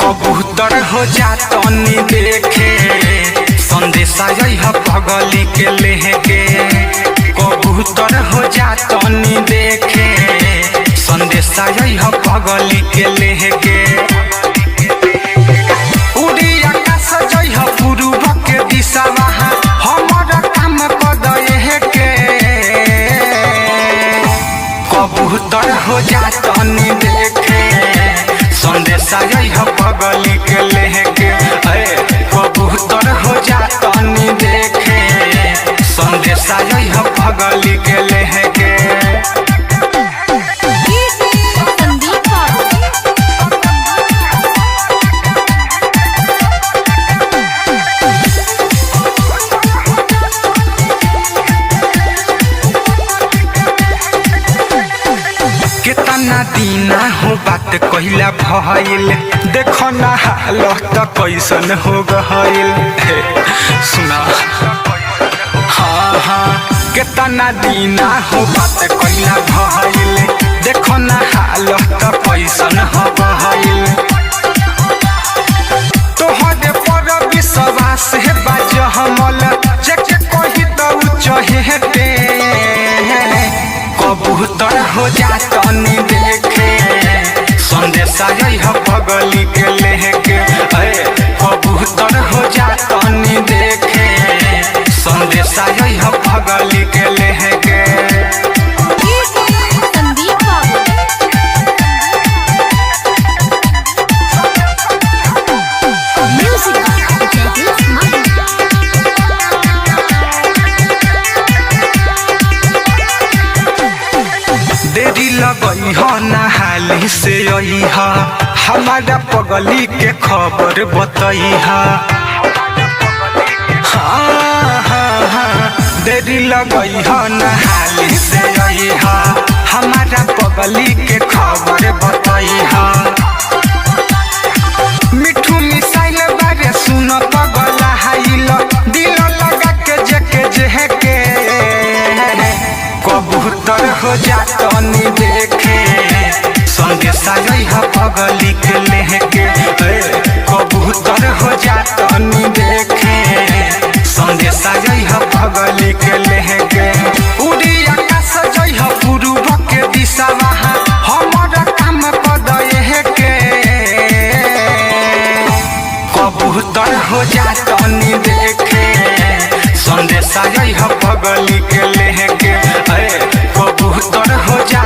कबूतर हो जातनी देखे संदेशा पगली के लेके। कबूतर हो जातनी देखे संदेशा पगली के लेके। उड़ी आकाश जइह पूर्व के दिशा हमर काम कदे के। कबूतर हो जातनी देखे संदेशा पगली के लेके। कबूतर हो जातनी देखे संदेशा पगली के लेके। कितना दीना हो बात कहला भइल, देखो ना हालत कैसन हो गइल। सुना हाँ कितना दीना हो बात कहला भइल, देखो ना हालत कैसन हो गइल। तोहरे पर विश्वास है बाज हमल जेके कही तो चहेते। कबूतर हो जातनी देखे संदेशा पगली के लेके। कबूतर हो जातनी देखे संदेशा पगली के लेके। देरी लगई हो नहाली से आई हा हमारा पगली के खबर बताई हा। देरी लगई हो नहाली से आई हा हमारा पगली के खबर बताई हा। मिठू मिसाइल बारे सुन पगला हाइल दिल लगा के जेके जेके। कबूतर हो जातनी देखे संदेशा पगली के लेके। कबूतर हो जातनी देखे संदेशा पगली के लेके। उड़ी आकाश पूर्व के दिशा हमर काम कदे के। कबूतर हो जातनी देखे संदेशा पगली के लेके। कबूतर हो जा